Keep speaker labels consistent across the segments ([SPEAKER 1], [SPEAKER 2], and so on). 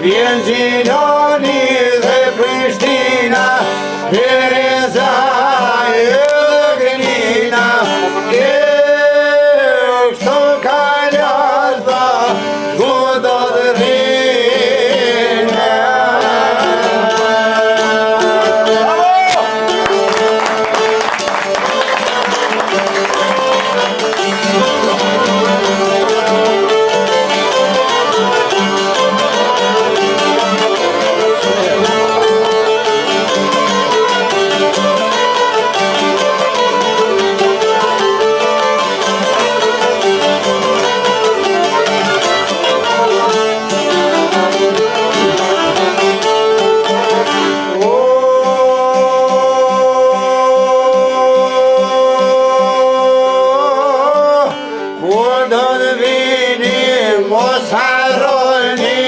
[SPEAKER 1] Vjen Gjilani dhe Prishtina, Pereza edhe Grenina, kështu ka ljazba, zgoda dhe rina. Mos harroni,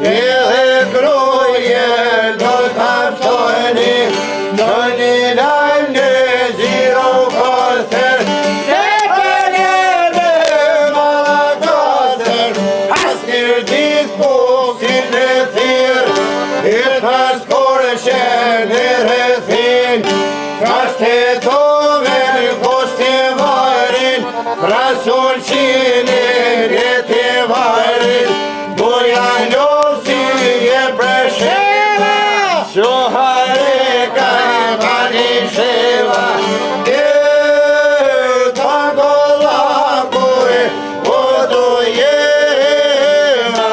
[SPEAKER 1] edhe gruaje do t'aftoni, do një lajm në 04, ne përjeve Malakosër, as një dit pusin në thirë, i transkore që në rëthin, ka shtetove në postivarin, frasun qinin e tivarin, boja njosi e presheva, shohareka e manisheva, e tangolakure, o dojeva.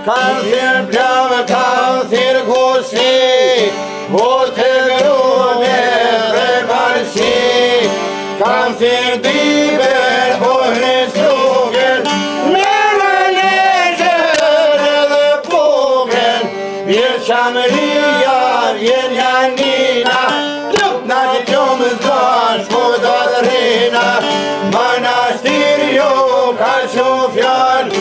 [SPEAKER 1] Kam thirë plavë, kam thirë gusi, o të grume dhe barsi, kam thirë diber, o në strugen, me në lezër edhe pugen, vjen qamëria, vjen Janina, në të gjomë zdash, po do të rina, manastir jo ka që fjallë,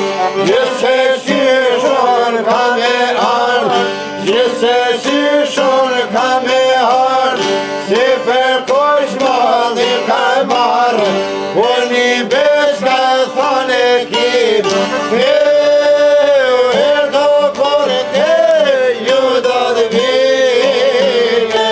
[SPEAKER 1] gjëse shishon ka me ardhë, gjëse shishon ka me ardhë, si për kosh madhi ka marrë, por një besh ka thane kip, erdo kore te ju do të vine.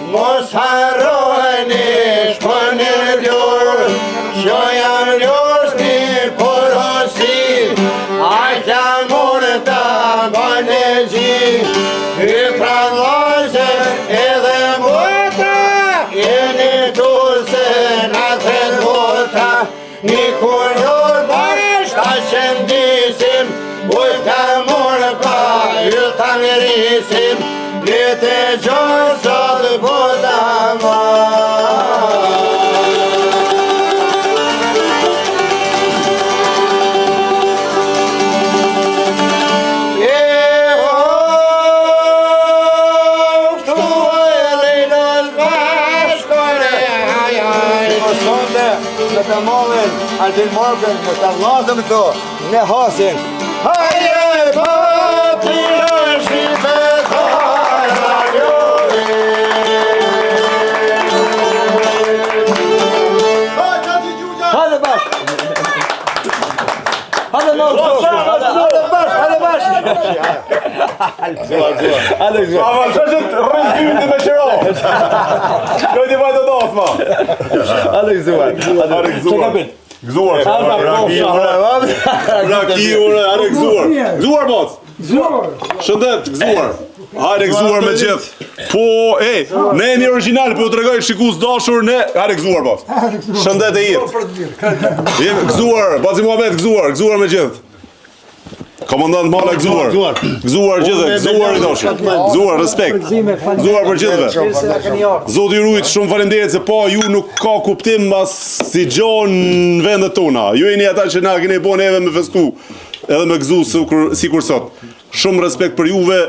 [SPEAKER 1] Mos harroni, shkoni vlorë, që jam vlorës një porosi, aq jam mërë ta bane gji, i pranlojse edhe mota, jeni turse në thërë vota, një kurjor barisht a qëndisim, ujta mërë pa, ju ta mirisim, Lete gjërë sot bota ma. Në të molin, altin morgën, në të vlasëm të, në hasin. Haje, papi, është i betar, Hadi baş. Hajde më hajde bash. Hajde gëzuar.
[SPEAKER 2] Avantajët rrëndë me qëro. Kojti vajtë të osma.
[SPEAKER 1] Hajde gëzuar.
[SPEAKER 2] Gëzuar. Gëzuar. Raki ure, hajde gëzuar. Gëzuar boc. Shëndet, gëzuar. Hajde gëzuar me gjithë. Po, ne jemi original, po ju tregoj shikus dashur, ne hajde gëzuar boc. Shëndet e jetë. Jemi gëzuar, Bazi Muhamet gëzuar me gjithë. Komandant Mala gëzuar. Gëzuar gjithë, gëzuar i dashur. Gëzuar, respekt. Gëzuar për gjithëve. Zoti ju rujt, shumë faleminderit se po ju nuk ka kuptim as si gjon në vendet tona. Ju jeni ata që na keni bën edhe me festu, edhe me gëzu sikur sot. Shumë respekt për juve,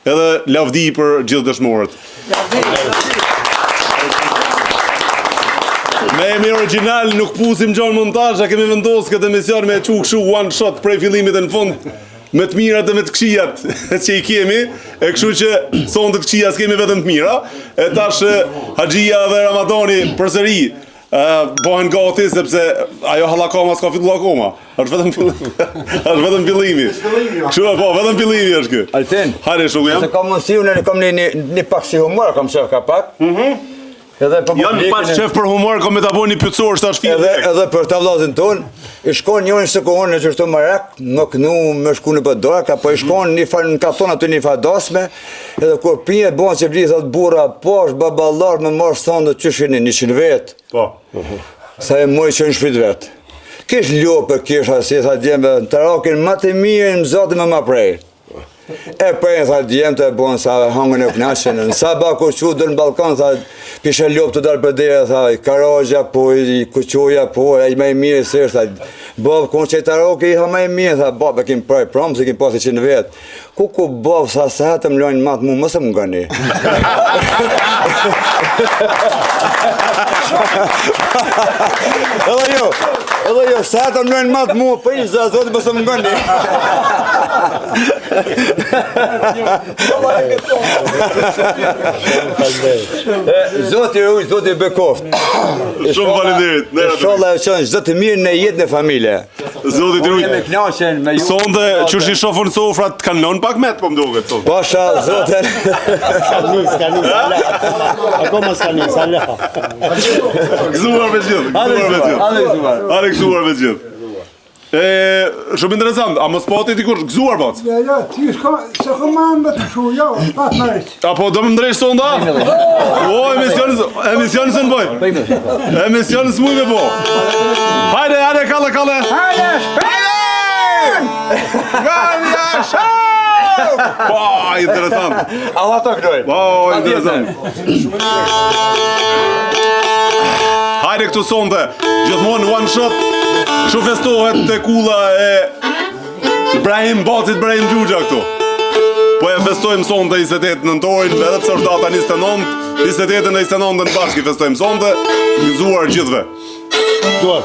[SPEAKER 2] edhe lavdi për gjithë dëshmorët. Ne jemi original, nuk pusim gjon montazh, kemi vendosur këtë emision me çu kshu one shot prej fillimit në fund. Me të mirat dhe me të këqijat që i kemi, e kështu që sonë të këqija s'kemi vetëm të mira, e tash Haxhia dhe Ramadani përsëri bëhen gati sepse ajo hallakoma s'ka filluar akoma. Është vetëm fillimi. Kështu po, vetëm fillimi është ky.
[SPEAKER 1] Altin.
[SPEAKER 2] Hajde shoku jam.
[SPEAKER 1] Se kam mundësi unë kam një pak si humor, kam shef ka pak. Edhe po
[SPEAKER 2] janë pas shef për humor, kam ta bëni pyetësor tash fillë.
[SPEAKER 1] Edhe për ta vllazën ton, i shkon njërin se kohën në çështë Marak, më kënu më shku në Podork, apo i shkon një fal në katon aty në Fadosme, edhe kur pije bën se vli thot burra posh baballar më mor sonde çyshin 100 vet.
[SPEAKER 2] Po.
[SPEAKER 1] Sa e moj që në shpit vet. Kish lopë kish asi sa djembe të rokin më të mirë në zotë më prej. E prej tha djemë të bon sa hangën e knashen, në sabah kur që dërë në balkon, tha pishe lopë të dalë për dhe, tha karogja po, i kuqoja po, e me i mirë sërë, tha bovë kun që i taroke i tha me i mirë, tha bovë e kim prej promë, se kim posi 100 vetë. Ku bovë sa se hetëm lojnë matë mu, mëse më ngani. Edhe jo, sa hetëm lojnë matë mu, për i za zotë mëse më ngani. Zoti ruaj, Zoti bekoft.
[SPEAKER 2] Shumë faleminderit.
[SPEAKER 1] Inshallah e qenë çdo të mirë në jetën e familje.
[SPEAKER 2] Zoti të ruaj.
[SPEAKER 1] Me kënaqen me ju.
[SPEAKER 2] Sonde çush i shofun sofrat kanë lënë pak met po më duket sonde.
[SPEAKER 1] Pasha Zotin.
[SPEAKER 3] Skani. Akoma skani, sala.
[SPEAKER 2] Gëzuar me gjithë. Ale gëzuar me gjithë. Shumë interesant, a mos po ti dikush gëzuar bac?
[SPEAKER 4] Ja, ti se komand të shu, jo, pas mëriç.
[SPEAKER 2] Apo do më ndresh sonda? O, emision së në boj. Emision së mujme po. Hajde, kalle.
[SPEAKER 1] Hajde, shpejën!
[SPEAKER 2] Ganja shau! Po, interesant.
[SPEAKER 1] Allah të këdojnë.
[SPEAKER 2] Po, interesant. Hajde këtu sonde, gjithmonë one shot, kështu festohet të kulla e Bacit Ibrahim Gjugja këtu. Po e festojmë sonde 28 nëntorin, edhe pse është data 29, 28 në 29 në bashkë festojmë sonde, gëzuar gjithve.
[SPEAKER 3] Gëzuar.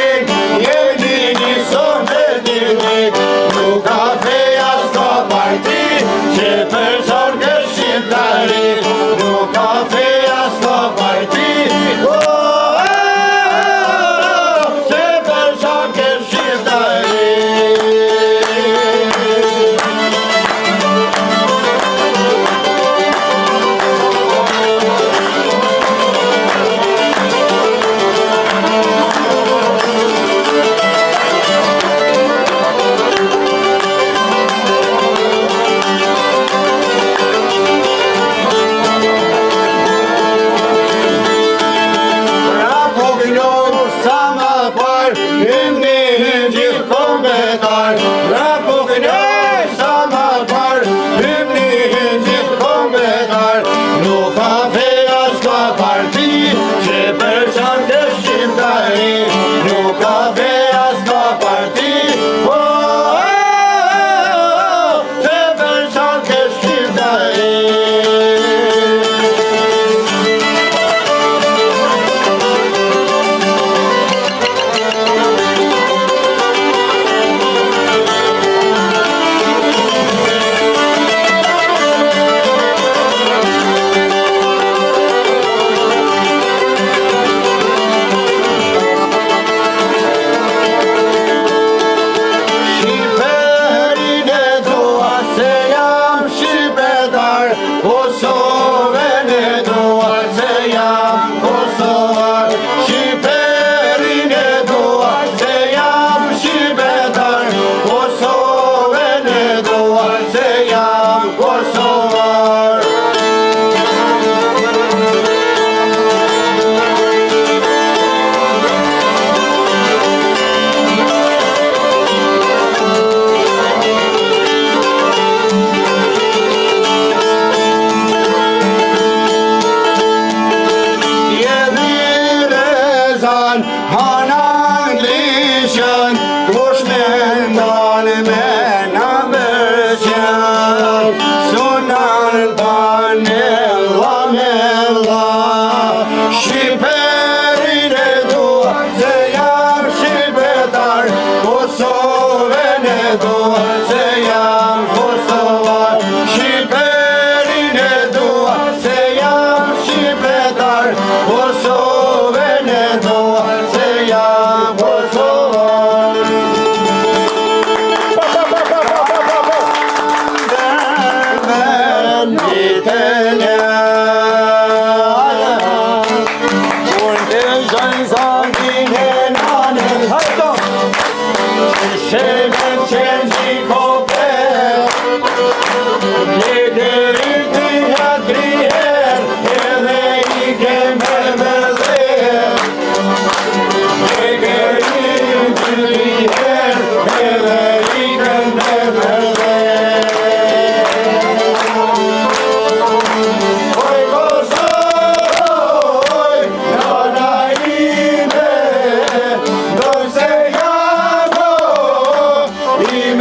[SPEAKER 3] dik, jemi një sonë të dik, nuk ka feja s'ka parti, që person kështë shqiptari, nuk ka feja s'ka parti, që person kështë shqiptari.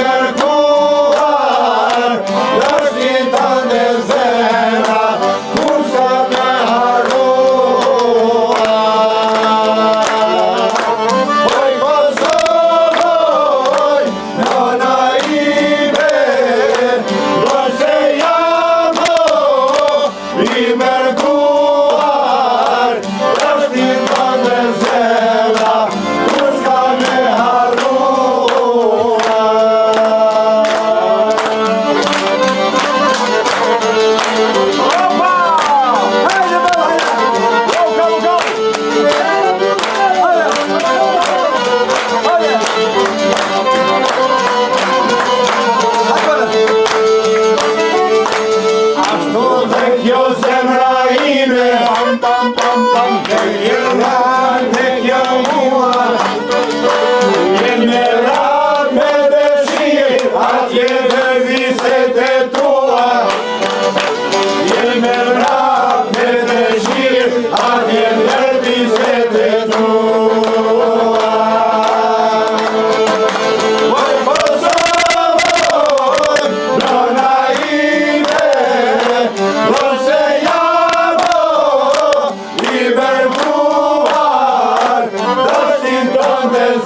[SPEAKER 5] Merry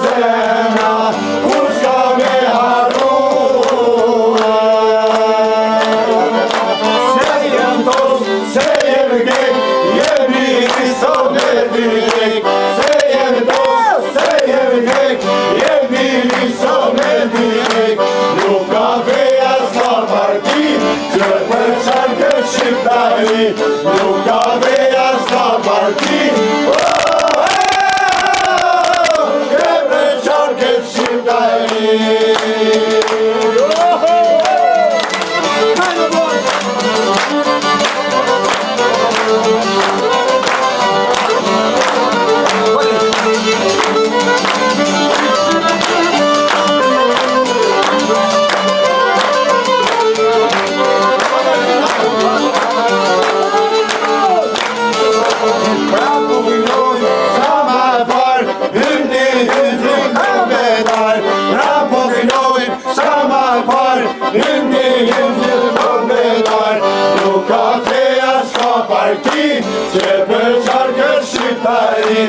[SPEAKER 3] zemra, kur s'ka me harrua. Se jem tos, se jem gek, jemi son e dy gek. Se jem tos, se jem gek, jemi son e dy gek. Nuk ka veja s'ka parti, që për qarkë shqiptari. Nuk ka veja s'ka parti, që për qarkë shqiptari. Nuk ka feja s'ka parti, që për qarkë shqiptari.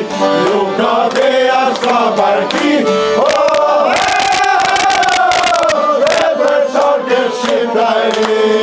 [SPEAKER 3] Nuk ka feja s'ka parti, që për qarkë shqiptari.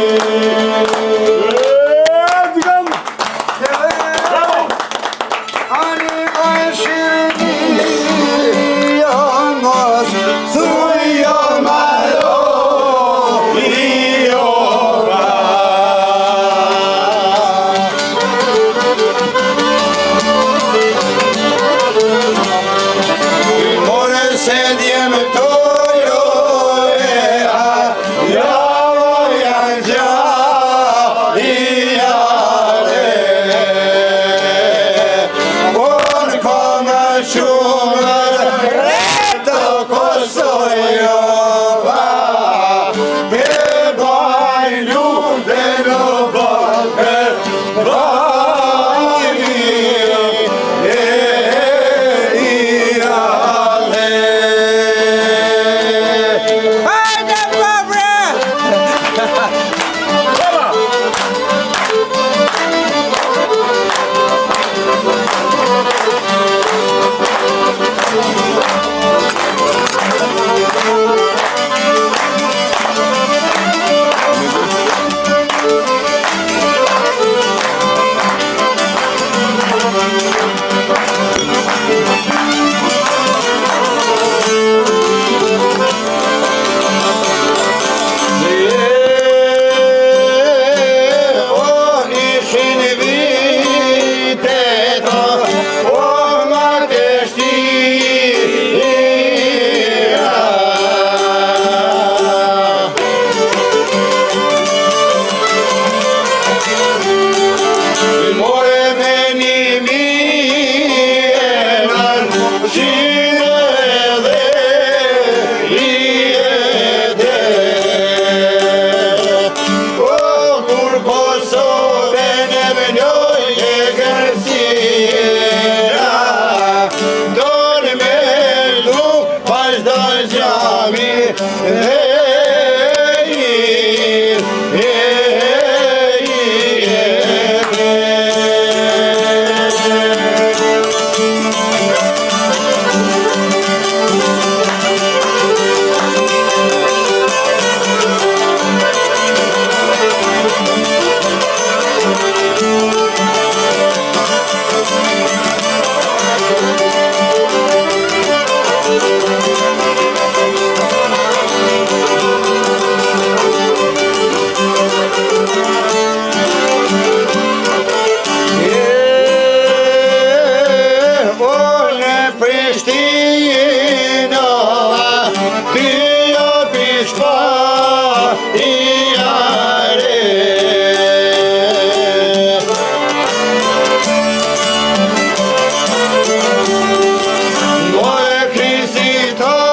[SPEAKER 3] More Chrisito.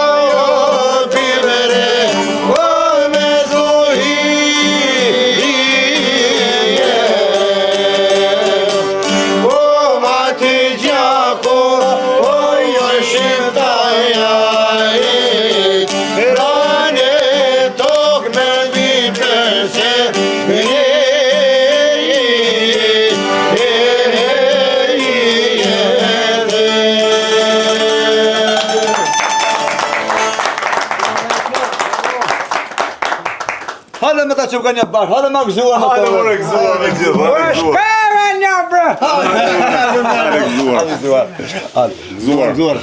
[SPEAKER 1] hale me ta që më ka një bashkë, hale ma gëzuar me
[SPEAKER 2] Hajde more gëzuar me gjithë, hajde gëzuar.
[SPEAKER 4] Shpeve një bre!
[SPEAKER 2] Hajde gëzuar. Gëzuar.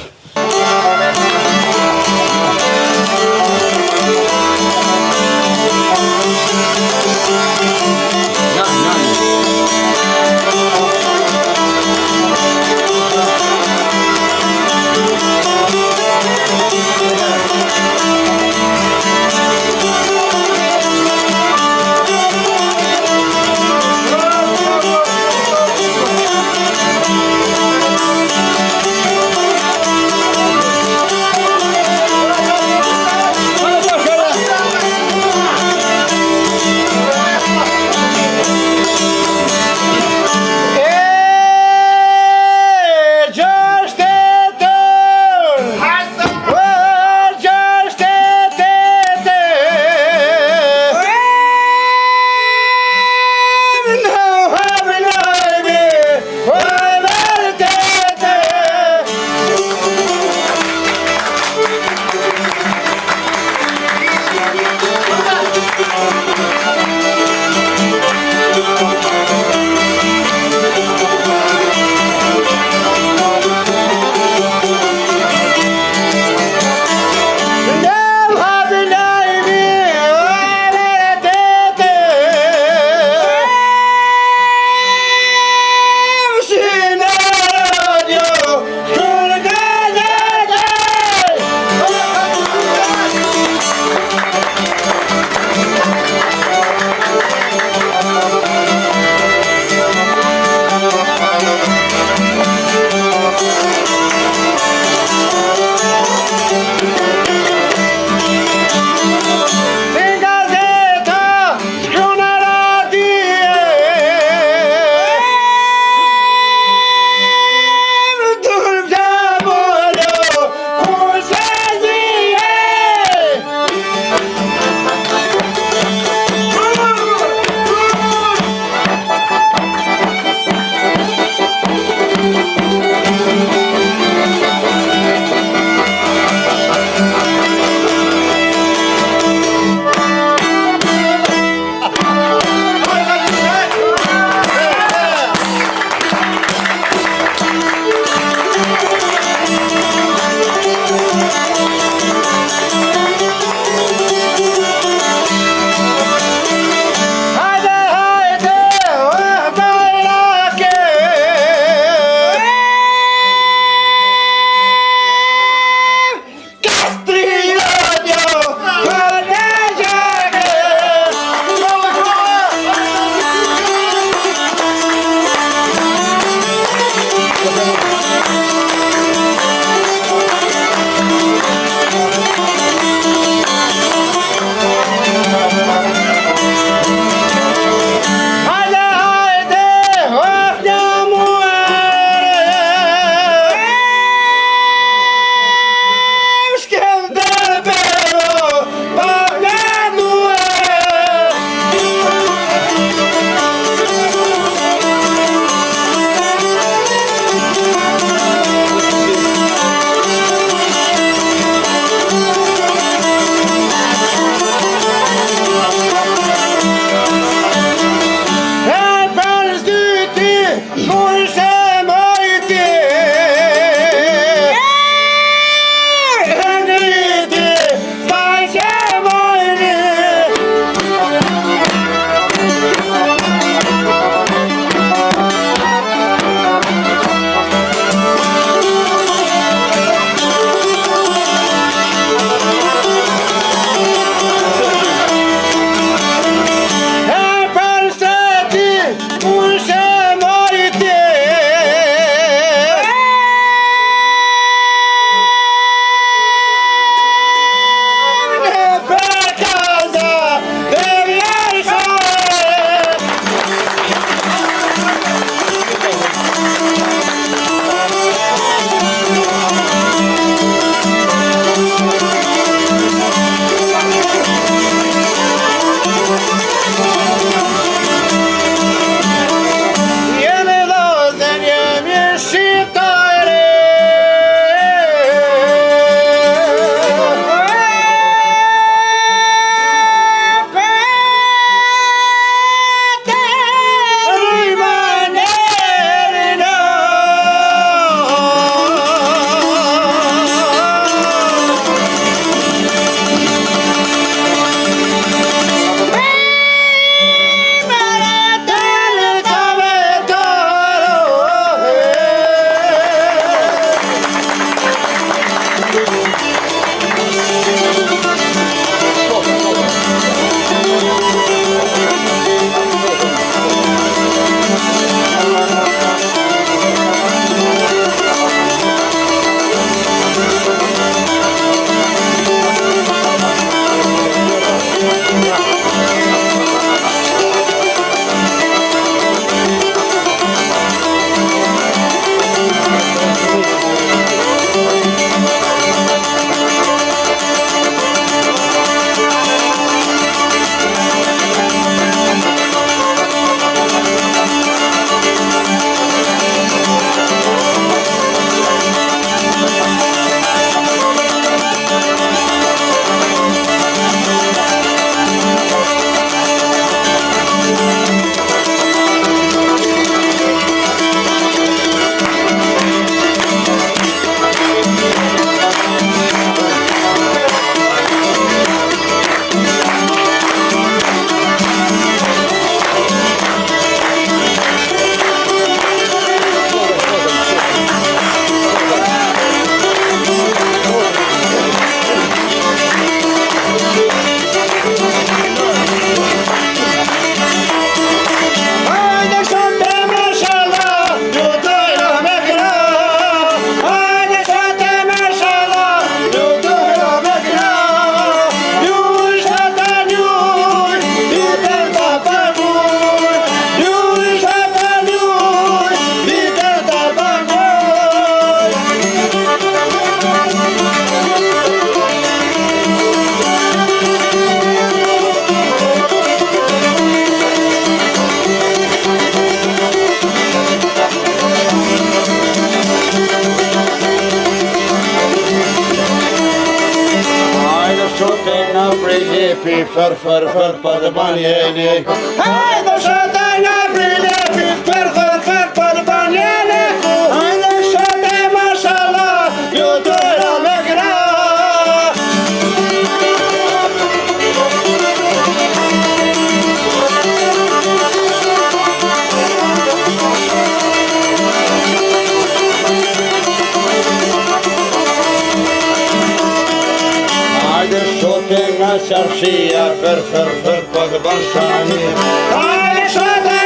[SPEAKER 3] shote nga prilipi, fër, pa të banjeni. Hajde shote nga prilipi, fër, pa të banjeni. Hajde shote, mashallah, ju të me gra. Hajde shote nga qarshia, fër, pa të banshani. Hajde shote